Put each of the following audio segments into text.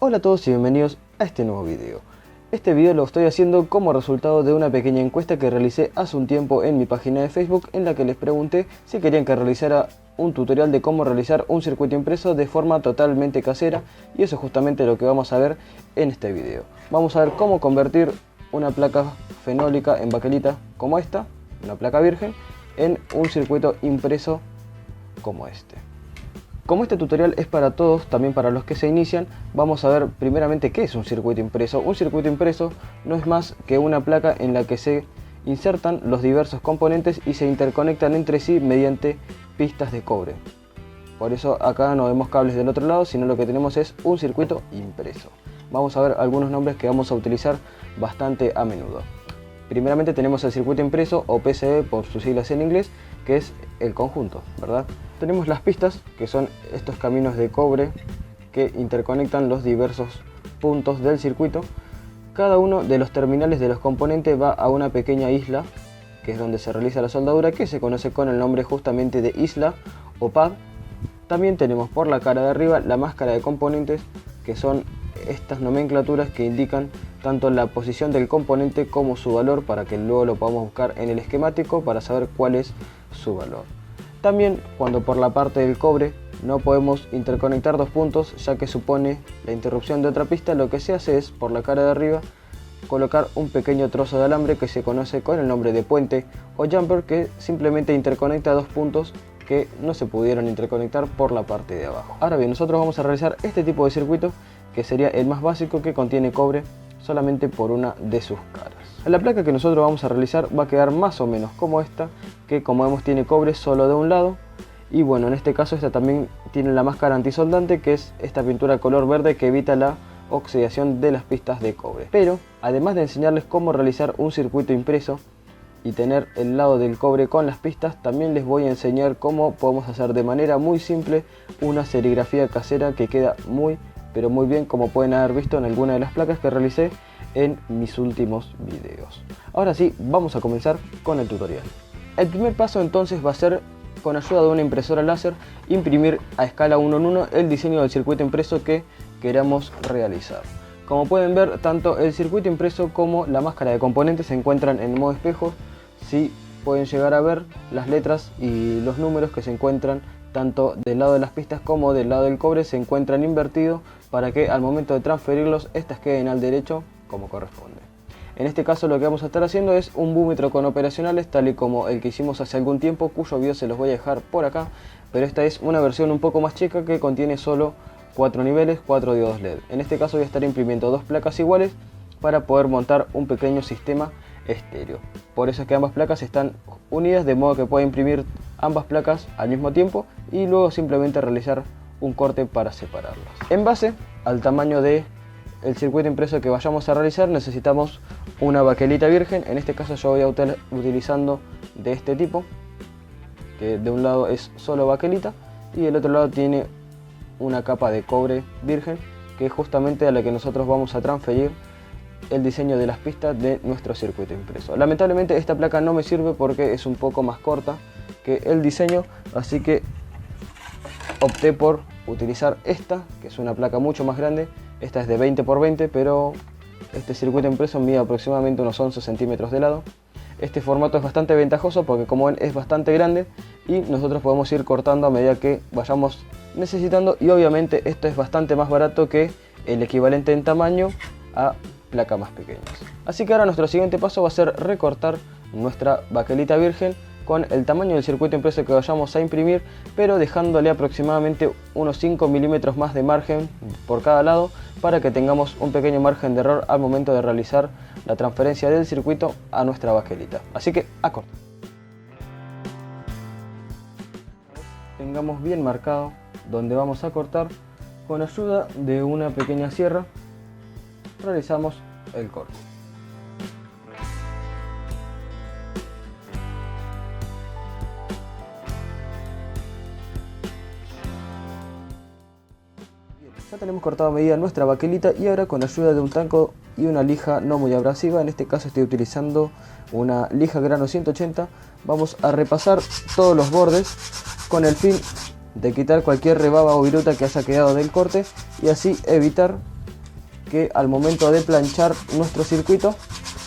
Hola a todos y bienvenidos a este nuevo video. Este video lo estoy haciendo como resultado de una pequeña encuesta que realicé hace un tiempo en mi página de Facebook, en la que les pregunté si querían que realizara un tutorial de cómo realizar un circuito impreso de forma totalmente casera, y eso es justamente lo que vamos a ver en este video. Vamos a ver cómo convertir una placa fenólica en baquelita como esta, una placa virgen, en un circuito impreso como este. Como este tutorial es para todos, también para los que se inician, vamos a ver primeramente qué es un circuito impreso. Un circuito impreso no es más que una placa en la que se insertan los diversos componentes y se interconectan entre sí mediante pistas de cobre. Por eso acá no vemos cables del otro lado, sino lo que tenemos es un circuito impreso. Vamos a ver algunos nombres que vamos a utilizar bastante a menudo. Primeramente tenemos el circuito impreso, o PCB por sus siglas en inglés, que es el conjunto, ¿verdad? Tenemos las pistas, que son estos caminos de cobre que interconectan los diversos puntos del circuito. Cada uno de los terminales de los componentes va a una pequeña isla, que es donde se realiza la soldadura, que se conoce con el nombre justamente de isla o pad. También tenemos por la cara de arriba la máscara de componentes, que son estas nomenclaturas que indican tanto la posición del componente como su valor, para que luego lo podamos buscar en el esquemático para saber cuál es su valor. También, cuando por la parte del cobre no podemos interconectar dos puntos, ya que supone la interrupción de otra pista, lo que se hace es, por la cara de arriba, colocar un pequeño trozo de alambre que se conoce con el nombre de puente o jumper, que simplemente interconecta dos puntos que no se pudieron interconectar por la parte de abajo. Ahora bien, nosotros vamos a realizar este tipo de circuito, que sería el más básico, que contiene cobre solamente por una de sus caras. La placa que nosotros vamos a realizar va a quedar más o menos como esta, que como vemos tiene cobre solo de un lado, y bueno, en este caso esta también tiene la máscara antisoldante, que es esta pintura color verde que evita la oxidación de las pistas de cobre. Pero además de enseñarles cómo realizar un circuito impreso y tener el lado del cobre con las pistas, también les voy a enseñar cómo podemos hacer de manera muy simple una serigrafía casera que queda muy pero muy bien, como pueden haber visto en alguna de las placas que realicé en mis últimos videos. Ahora sí, vamos a comenzar con el tutorial. El primer paso entonces va a ser, con ayuda de una impresora láser, imprimir a escala 1 en 1 el diseño del circuito impreso que queramos realizar. Como pueden ver, tanto el circuito impreso como la máscara de componentes se encuentran en modo espejo. Sí pueden llegar a ver las letras y los números que se encuentran tanto del lado de las pistas como del lado del cobre, se encuentran invertidos para que al momento de transferirlos estas queden al derecho como corresponde. En este caso lo que vamos a estar haciendo es un búmetro con operacionales, tal y como el que hicimos hace algún tiempo, cuyo video se los voy a dejar por acá, pero esta es una versión un poco más chica que contiene solo 4 niveles, 4 diodos LED. En este caso voy a estar imprimiendo dos placas iguales para poder montar un pequeño sistema estéreo. Por eso es que ambas placas están unidas, de modo que pueda imprimir ambas placas al mismo tiempo y luego simplemente realizar un corte para separarlas. En base al tamaño del circuito impreso que vayamos a realizar, necesitamos una baquelita virgen. En este caso yo voy a estar utilizando de este tipo, que de un lado es solo baquelita y del otro lado tiene una capa de cobre virgen, que es justamente a la que nosotros vamos a transferir el diseño de las pistas de nuestro circuito impreso. Lamentablemente esta placa no me sirve porque es un poco más corta que el diseño, así que opté por utilizar esta, que es una placa mucho más grande. Esta es de 20 x 20, pero este circuito impreso mide aproximadamente unos 11 centímetros de lado. Este formato es bastante ventajoso porque, como ven, es bastante grande y nosotros podemos ir cortando a medida que vayamos necesitando, y obviamente esto es bastante más barato que el equivalente en tamaño a placas más pequeñas. Así que ahora nuestro siguiente paso va a ser recortar nuestra baquelita virgen con el tamaño del circuito impreso que vayamos a imprimir, pero dejándole aproximadamente unos 5 milímetros más de margen por cada lado, para que tengamos un pequeño margen de error al momento de realizar la transferencia del circuito a nuestra baquelita. Así que a cortar. Tengamos bien marcado donde vamos a cortar, con ayuda de una pequeña sierra realizamos el corte. Ya tenemos cortado a medida nuestra baquelita, y ahora con ayuda de un tanco y una lija no muy abrasiva, en este caso estoy utilizando una lija grano 180, vamos a repasar todos los bordes con el fin de quitar cualquier rebaba o viruta que haya quedado del corte y así evitar que al momento de planchar nuestro circuito,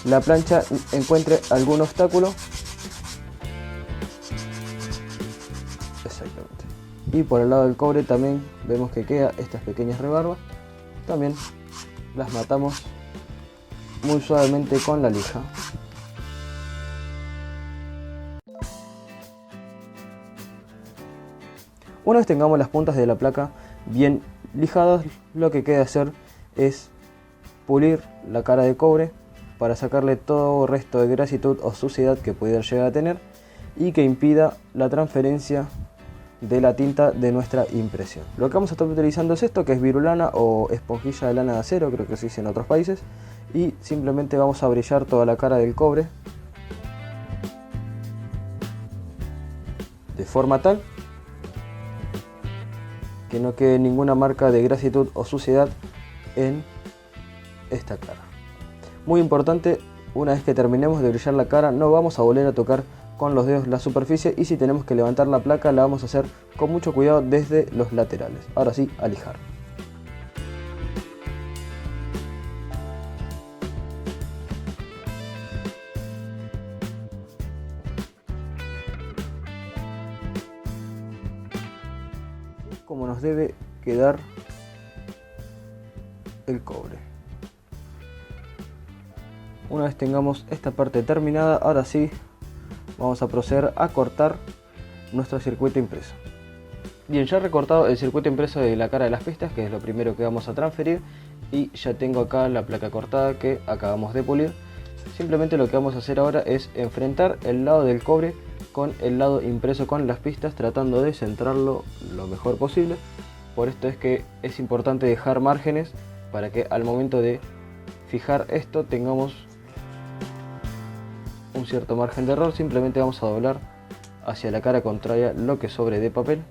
la plancha encuentre algún obstáculo. Exactamente. Y por el lado del cobre también vemos que queda estas pequeñas rebarbas. También las matamos muy suavemente con la lija. Una vez tengamos las puntas de la placa bien lijadas, lo que queda hacer es pulir la cara de cobre para sacarle todo resto de grasitud o suciedad que pudiera llegar a tener y que impida la transferencia de la tinta de nuestra impresión. Lo que vamos a estar utilizando es esto, que es virulana o esponjilla de lana de acero, creo que se dice en otros países, y simplemente vamos a brillar toda la cara del cobre de forma tal que no quede ninguna marca de grasitud o suciedad en esta cara. Muy importante, una vez que terminemos de brillar la cara, no vamos a volver a tocar con los dedos la superficie, y si tenemos que levantar la placa la vamos a hacer con mucho cuidado desde los laterales. Ahora sí, a lijar. Como nos debe quedar el cobre. Una vez tengamos esta parte terminada, ahora sí vamos a proceder a cortar nuestro circuito impreso. Bien, ya he recortado el circuito impreso de la cara de las pistas, que es lo primero que vamos a transferir, y ya tengo acá la placa cortada que acabamos de pulir. Simplemente lo que vamos a hacer ahora es enfrentar el lado del cobre con el lado impreso con las pistas, tratando de centrarlo lo mejor posible. Por esto es que es importante dejar márgenes para que al momento de fijar esto tengamos un cierto margen de error. Simplemente vamos a doblar hacia la cara contraria lo que sobre de papel.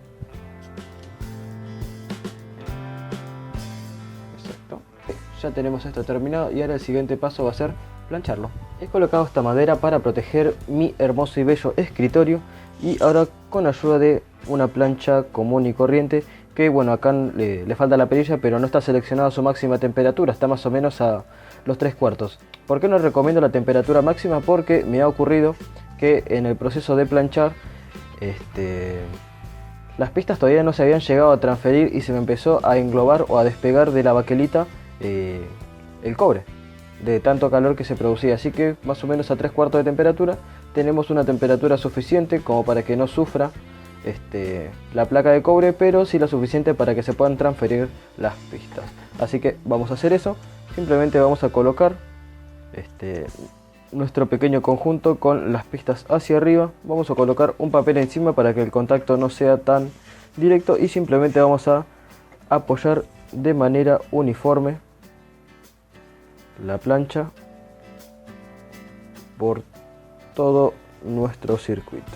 Exacto. Ya tenemos esto terminado y ahora el siguiente paso va a ser plancharlo. He colocado esta madera para proteger mi hermoso y bello escritorio, y ahora con ayuda de una plancha común y corriente, que bueno, acá le falta la perilla, pero no está seleccionada su máxima temperatura, está más o menos a los 3/4. ¿Por qué no recomiendo la temperatura máxima? Porque me ha ocurrido que en el proceso de planchar las pistas todavía no se habían llegado a transferir y se me empezó a englobar o a despegar de la baquelita el cobre, de tanto calor que se producía. Así que más o menos a 3/4 de temperatura tenemos una temperatura suficiente como para que no sufra la placa de cobre, pero sí la suficiente para que se puedan transferir las pistas. Así que vamos a hacer eso. Simplemente vamos a colocar nuestro pequeño conjunto con las pistas hacia arriba. Vamos a colocar un papel encima para que el contacto no sea tan directo, y simplemente vamos a apoyar de manera uniforme la plancha por todo nuestro circuito.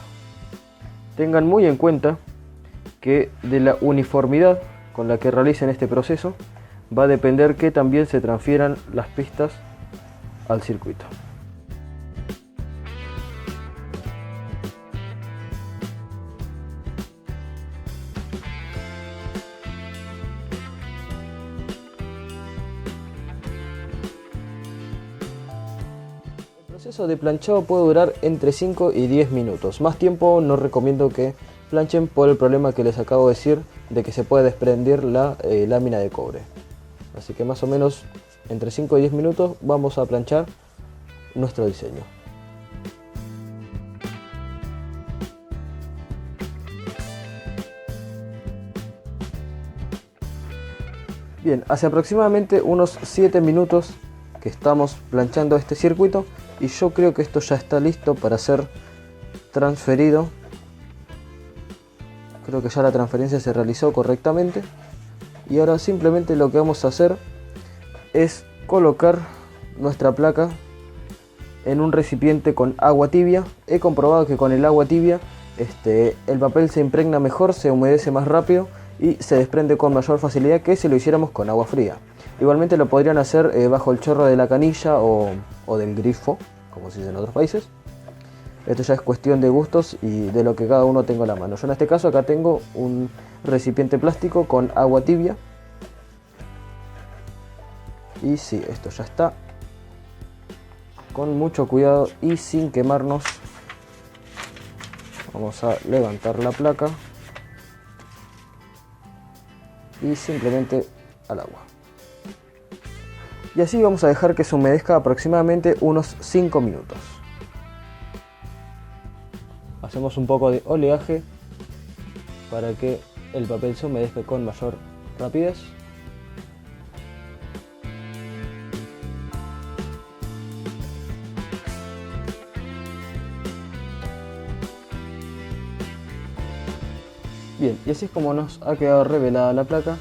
Tengan muy en cuenta que de la uniformidad con la que realicen este proceso va a depender que también se transfieran las pistas al circuito. El proceso de planchado puede durar entre 5 y 10 minutos. Más tiempo no recomiendo que planchen por el problema que les acabo de decir, de que se puede desprender la lámina de cobre. Así que más o menos entre 5 y 10 minutos vamos a planchar nuestro diseño. Bien, hace aproximadamente unos 7 minutos que estamos planchando este circuito, y yo creo que esto ya está listo para ser transferido. Creo que ya la transferencia se realizó correctamente, y ahora simplemente lo que vamos a hacer es colocar nuestra placa en un recipiente con agua tibia. He comprobado que con el agua tibia el papel se impregna mejor, se humedece más rápido y se desprende con mayor facilidad que si lo hiciéramos con agua fría. Igualmente lo podrían hacer bajo el chorro de la canilla o del grifo, como se dice en otros países. Esto ya es cuestión de gustos y de lo que cada uno tenga a la mano. Yo en este caso acá tengo un recipiente plástico con agua tibia. Y sí, esto ya está. Con mucho cuidado y sin quemarnos, vamos a levantar la placa y simplemente al agua. Y así vamos a dejar que se humedezca aproximadamente unos 5 minutos. Hacemos un poco de oleaje para que el papel se humedezca con mayor rapidez. Bien, y así es como nos ha quedado revelada la placa.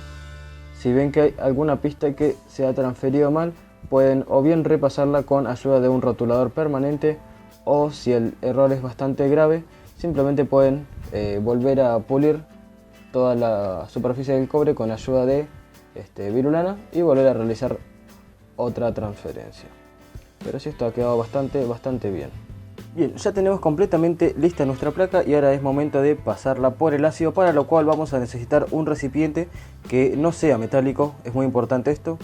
Si ven que hay alguna pista que se ha transferido mal, pueden o bien repasarla con ayuda de un rotulador permanente, o si el error es bastante grave, simplemente pueden volver a pulir toda la superficie del cobre con ayuda de virulana y volver a realizar otra transferencia. Pero sí, esto ha quedado bastante bien. Bien, ya tenemos completamente lista nuestra placa y ahora es momento de pasarla por el ácido, para lo cual vamos a necesitar un recipiente que no sea metálico. Es muy importante esto.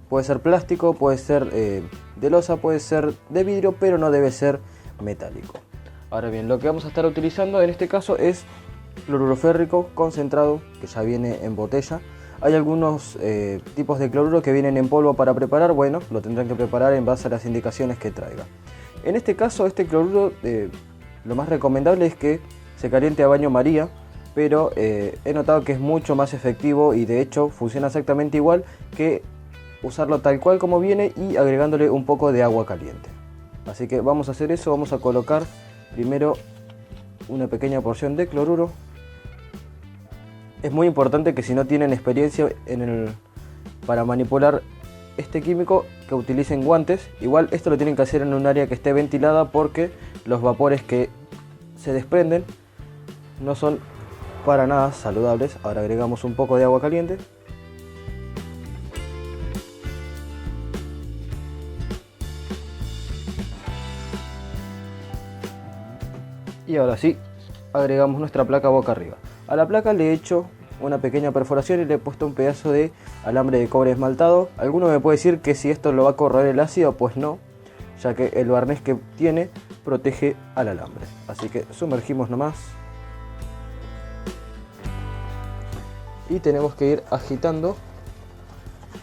Puede ser plástico, puede ser de loza, puede ser de vidrio, pero no debe ser metálico. Ahora bien, lo que vamos a estar utilizando en este caso es cloruro férrico concentrado, que ya viene en botella. Hay algunos tipos de cloruro que vienen en polvo para preparar. Bueno, lo tendrán que preparar en base a las indicaciones que traiga. En este caso, este cloruro, lo más recomendable es que se caliente a baño María, pero he notado que es mucho más efectivo y de hecho funciona exactamente igual que usarlo tal cual como viene y agregándole un poco de agua caliente. Así que vamos a hacer eso. Vamos a colocar primero una pequeña porción de cloruro. Es muy importante que si no tienen experiencia para manipular este químico, que utilicen guantes. Igual esto lo tienen que hacer en un área que esté ventilada, porque los vapores que se desprenden no son para nada saludables. Ahora agregamos un poco de agua caliente. Y ahora sí, agregamos nuestra placa boca arriba. A la placa le he hecho una pequeña perforación y le he puesto un pedazo de alambre de cobre esmaltado. Alguno me puede decir que si esto lo va a corroer el ácido, pues no, ya que el barniz que tiene protege al alambre. Así que sumergimos nomás y tenemos que ir agitando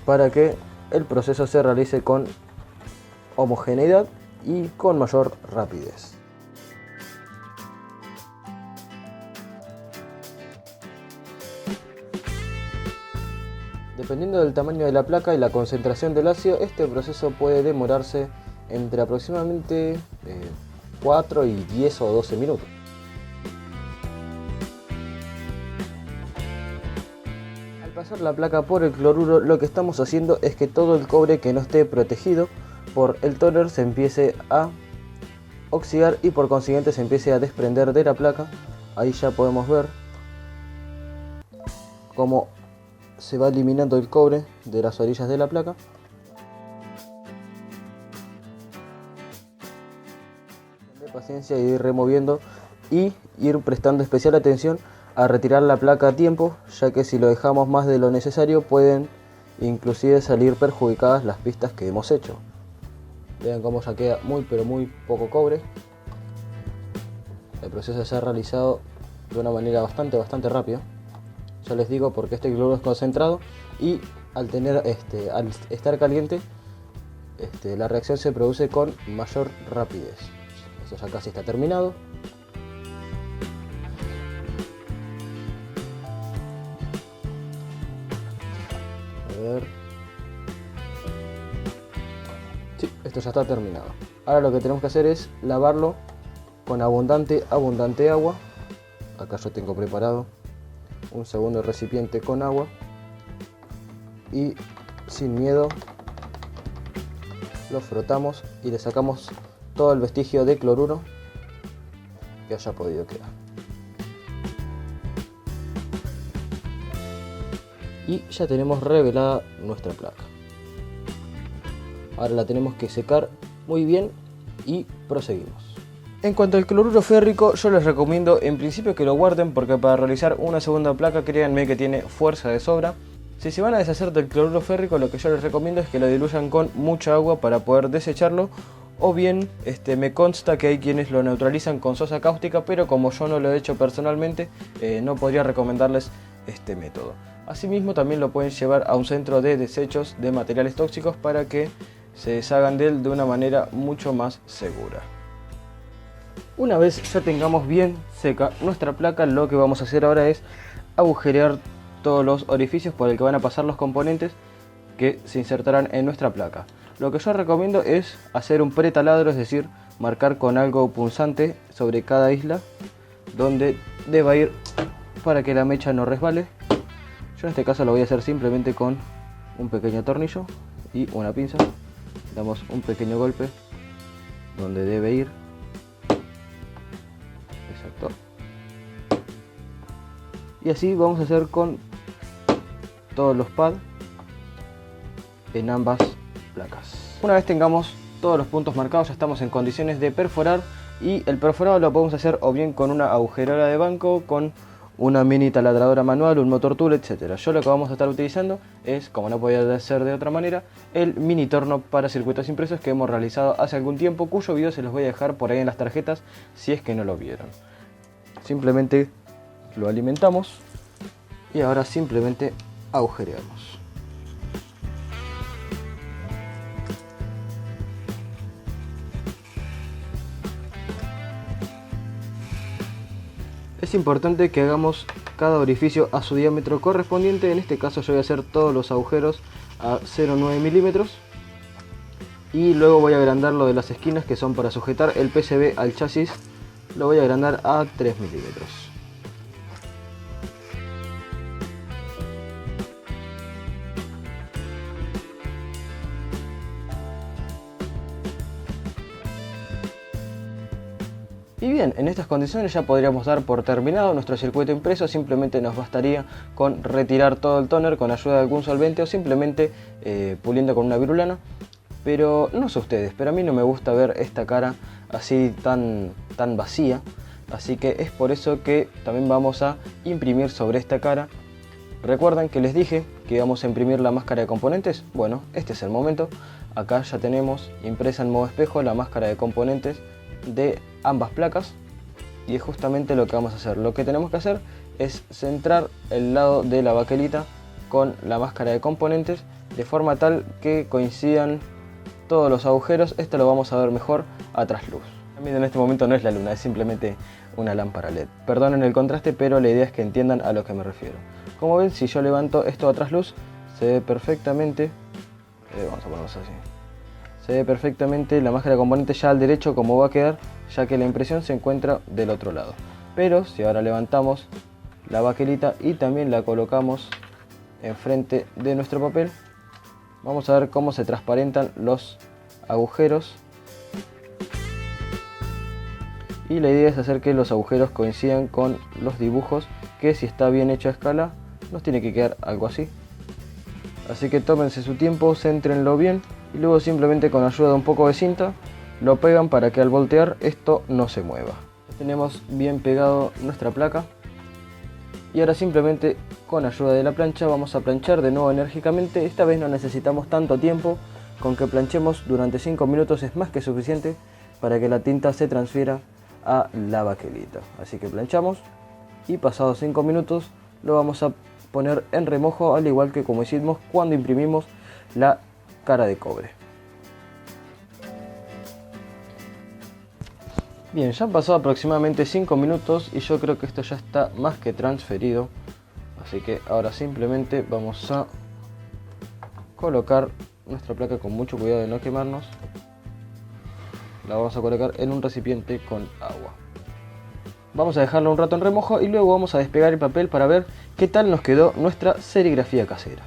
para que el proceso se realice con homogeneidad y con mayor rapidez. Dependiendo del tamaño de la placa y la concentración del ácido, este proceso puede demorarse entre aproximadamente 4 y 10 o 12 minutos. Al pasar la placa por el cloruro, lo que estamos haciendo es que todo el cobre que no esté protegido por el tóner se empiece a oxidar y por consiguiente se empiece a desprender de la placa. Ahí ya podemos ver cómo se va eliminando el cobre de las orillas de la placa. Tener paciencia y ir removiendo y ir prestando especial atención a retirar la placa a tiempo, ya que si lo dejamos más de lo necesario pueden inclusive salir perjudicadas las pistas que hemos hecho. Vean cómo ya queda muy poco cobre. El proceso se ha realizado de una manera bastante rápida. Ya les digo, porque este cloruro es concentrado y al estar caliente, la reacción se produce con mayor rapidez. Esto ya casi está terminado. A ver. Sí, esto ya está terminado. Ahora lo que tenemos que hacer es lavarlo con abundante agua. Acá yo tengo preparado un segundo recipiente con agua y sin miedo lo frotamos y le sacamos todo el vestigio de cloruro que haya podido quedar. Y ya tenemos revelada nuestra placa. Ahora la tenemos que secar muy bien y proseguimos. En cuanto al cloruro férrico, yo les recomiendo en principio que lo guarden, porque para realizar una segunda placa créanme que tiene fuerza de sobra. Si se van a deshacer del cloruro férrico, lo que yo les recomiendo es que lo diluyan con mucha agua para poder desecharlo, o bien me consta que hay quienes lo neutralizan con sosa cáustica, pero como yo no lo he hecho personalmente, no podría recomendarles este método. Asimismo, también lo pueden llevar a un centro de desechos de materiales tóxicos para que se deshagan de él de una manera mucho más segura. Una vez ya tengamos bien seca nuestra placa, lo que vamos a hacer ahora es agujerear todos los orificios por el que van a pasar los componentes que se insertarán en nuestra placa. Lo que yo recomiendo es hacer un pretaladro, es decir, marcar con algo punzante sobre cada isla donde deba ir para que la mecha no resbale. Yo en este caso lo voy a hacer simplemente con un pequeño tornillo y una pinza. Damos un pequeño golpe donde debe ir. Exacto. Y así vamos a hacer con todos los pads en ambas placas. Una vez tengamos todos los puntos marcados, ya estamos en condiciones de perforar, y el perforado lo podemos hacer o bien con una agujeradora de banco, con una mini taladradora manual, un motor tool, etc. Yo lo que vamos a estar utilizando es, como no podía ser de otra manera, el mini torno para circuitos impresos que hemos realizado hace algún tiempo, cuyo video se los voy a dejar por ahí en las tarjetas si es que no lo vieron. Simplemente lo alimentamos y ahora simplemente agujereamos. Es importante que hagamos cada orificio a su diámetro correspondiente. En este caso yo voy a hacer todos los agujeros a 0,9 milímetros y luego voy a agrandar lo de las esquinas, que son para sujetar el PCB al chasis. Lo voy a agrandar a 3 milímetros. Y bien, en estas condiciones ya podríamos dar por terminado nuestro circuito impreso. Simplemente nos bastaría con retirar todo el tóner con ayuda de algún solvente o simplemente puliendo con una virulana. Pero no sé ustedes, pero a mí no me gusta ver esta cara así tan vacía. Así que es por eso que también vamos a imprimir sobre esta cara. ¿Recuerdan que les dije que íbamos a imprimir la máscara de componentes? Bueno, este es el momento. Acá ya tenemos impresa en modo espejo la máscara de componentes de ambas placas, y es justamente lo que vamos a hacer. Lo que tenemos que hacer es centrar el lado de la baquelita con la máscara de componentes de forma tal que coincidan todos los agujeros. Esto lo vamos a ver mejor a trasluz. También en este momento no es la luna, es simplemente una lámpara LED. Perdonen el contraste, pero la idea es que entiendan a lo que me refiero. Como ven, si yo levanto esto a trasluz, se ve perfectamente, vamos a ponerlo así. Se ve perfectamente la máscara de componentes ya al derecho como va a quedar, ya que la impresión se encuentra del otro lado. Pero si ahora levantamos la baquelita y también la colocamos enfrente de nuestro papel, vamos a ver cómo se transparentan los agujeros. Y la idea es hacer que los agujeros coincidan con los dibujos, que si está bien hecho a escala nos tiene que quedar algo así. Así que tómense su tiempo, céntrenlo bien y luego simplemente con ayuda de un poco de cinta lo pegan para que al voltear esto no se mueva. Tenemos bien pegado nuestra placa y ahora simplemente con ayuda de la plancha vamos a planchar de nuevo enérgicamente. Esta vez no necesitamos tanto tiempo, con que planchemos durante 5 minutos es más que suficiente para que la tinta se transfiera a la baquelita. Así que planchamos y pasados 5 minutos lo vamos a poner en remojo, al igual que como hicimos cuando imprimimos la cara de cobre. Bien, ya han pasado aproximadamente 5 minutos y yo creo que esto ya está más que transferido. Así que ahora simplemente vamos a colocar nuestra placa con mucho cuidado de no quemarnos. La vamos a colocar en un recipiente con agua. Vamos a dejarlo un rato en remojo y luego vamos a despegar el papel para ver qué tal nos quedó nuestra serigrafía casera.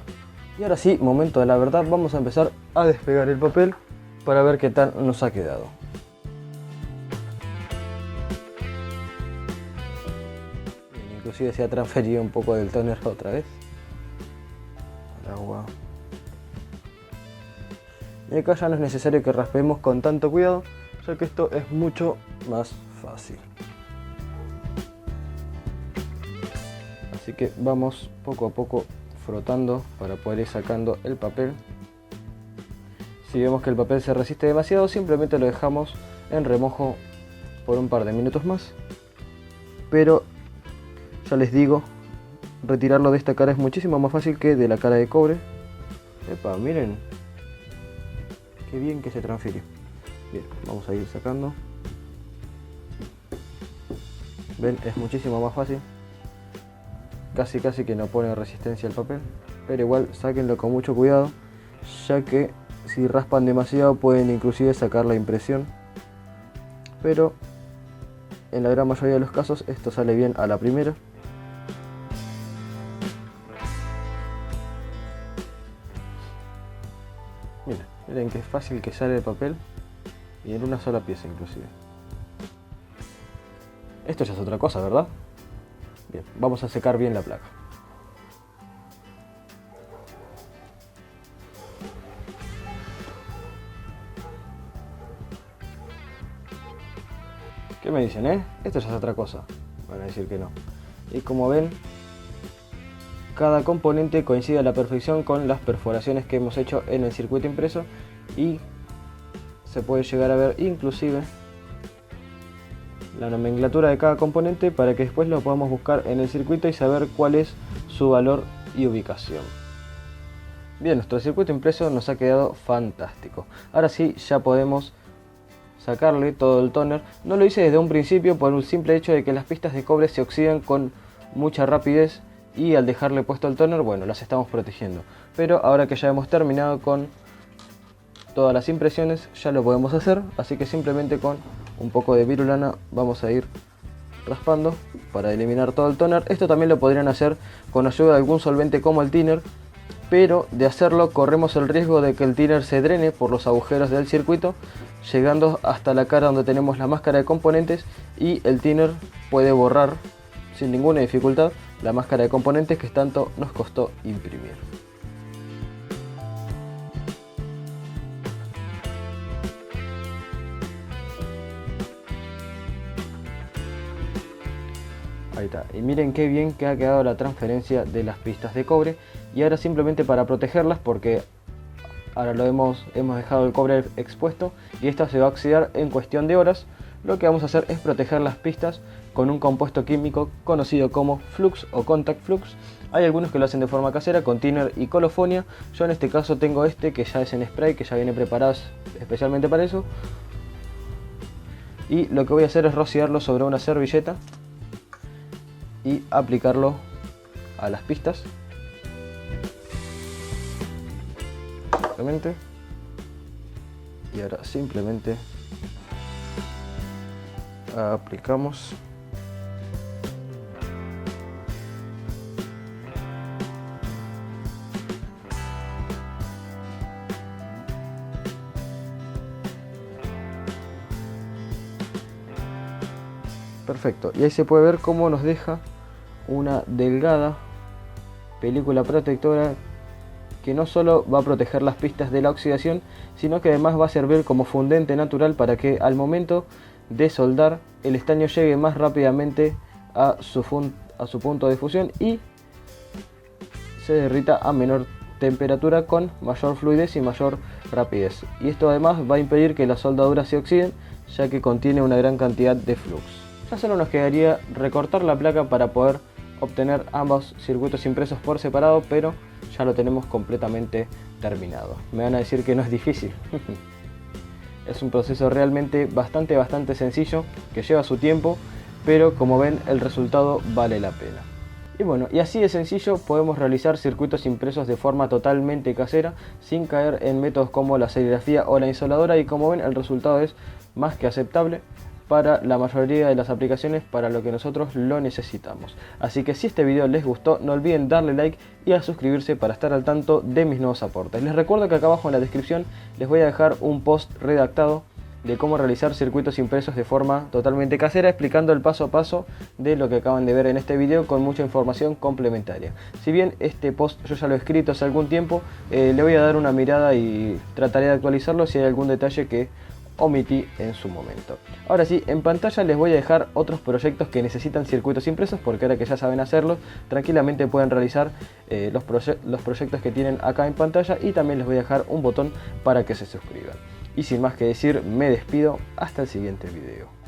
Y ahora sí, momento de la verdad, vamos a empezar a despegar el papel para ver qué tal nos ha quedado. Bien, inclusive se ha transferido un poco del tóner otra vez al agua. Y acá ya no es necesario que raspemos con tanto cuidado, ya que esto es mucho más fácil. Así que vamos poco a poco frotando para poder ir sacando el papel. Si vemos que el papel se resiste demasiado, simplemente lo dejamos en remojo por un par de minutos más. Pero ya les digo, retirarlo de esta cara es muchísimo más fácil que de la cara de cobre. Epa, miren qué bien que se transfirió. Bien, vamos a ir sacando. Ven, es muchísimo más fácil. Casi que no pone resistencia al papel. Pero igual sáquenlo con mucho cuidado, ya que si raspan demasiado pueden inclusive sacar la impresión. Pero en la gran mayoría de los casos esto sale bien a la primera. Miren qué fácil que sale el papel, y en una sola pieza inclusive. Esto ya es otra cosa, ¿verdad? Bien, vamos a secar bien la placa. ¿Qué me dicen, Esto ya es otra cosa. Van a decir que no. Y como ven, cada componente coincide a la perfección con las perforaciones que hemos hecho en el circuito impreso, y se puede llegar a ver inclusive la nomenclatura de cada componente para que después lo podamos buscar en el circuito y saber cuál es su valor y ubicación. Bien, nuestro circuito impreso nos ha quedado fantástico. Ahora sí, ya podemos sacarle todo el tóner. No lo hice desde un principio por un simple hecho de que las pistas de cobre se oxidan con mucha rapidez, y al dejarle puesto el tóner, bueno, las estamos protegiendo. Pero ahora que ya hemos terminado con todas las impresiones, ya lo podemos hacer, así que simplemente con un poco de virulana vamos a ir raspando para eliminar todo el tóner. Esto también lo podrían hacer con ayuda de algún solvente como el thinner, pero de hacerlo corremos el riesgo de que el thinner se drene por los agujeros del circuito, llegando hasta la cara donde tenemos la máscara de componentes, y el thinner puede borrar sin ninguna dificultad la máscara de componentes que tanto nos costó imprimir. Ahí está, y miren qué bien que ha quedado la transferencia de las pistas de cobre. Y ahora simplemente para protegerlas, porque ahora hemos dejado el cobre expuesto y esta se va a oxidar en cuestión de horas, lo que vamos a hacer es proteger las pistas con un compuesto químico conocido como flux o contact flux. Hay algunos que lo hacen de forma casera con thinner y colofonia. Yo en este caso tengo este que ya es en spray, que ya viene preparado especialmente para eso. Y lo que voy a hacer es rociarlo sobre una servilleta y aplicarlo a las pistas. Y ahora simplemente aplicamos. Perfecto, y ahí se puede ver cómo nos deja una delgada película protectora que no solo va a proteger las pistas de la oxidación, sino que además va a servir como fundente natural para que al momento de soldar el estaño llegue más rápidamente a su punto de fusión y se derrita a menor temperatura con mayor fluidez y mayor rapidez. Y esto además va a impedir que las soldaduras se oxiden, ya que contiene una gran cantidad de flux. Ya solo nos quedaría recortar la placa para poder obtener ambos circuitos impresos por separado, pero ya lo tenemos completamente terminado. Me van a decir que no es difícil. Es un proceso realmente bastante sencillo, que lleva su tiempo, pero como ven el resultado vale la pena. Y bueno, y así de sencillo podemos realizar circuitos impresos de forma totalmente casera, sin caer en métodos como la serigrafía o la insoladora, y como ven el resultado es más que aceptable para la mayoría de las aplicaciones para lo que nosotros lo necesitamos. Así que si este video les gustó, no olviden darle like y a suscribirse para estar al tanto de mis nuevos aportes. Les recuerdo que acá abajo en la descripción les voy a dejar un post redactado de cómo realizar circuitos impresos de forma totalmente casera, explicando el paso a paso de lo que acaban de ver en este video con mucha información complementaria. Si bien este post yo ya lo he escrito hace algún tiempo, le voy a dar una mirada y trataré de actualizarlo si hay algún detalle que omití en su momento. Ahora sí, en pantalla les voy a dejar otros proyectos que necesitan circuitos impresos, porque ahora que ya saben hacerlo, tranquilamente pueden realizar los proyectos que tienen acá en pantalla, y también les voy a dejar un botón para que se suscriban. Y sin más que decir, me despido, hasta el siguiente video.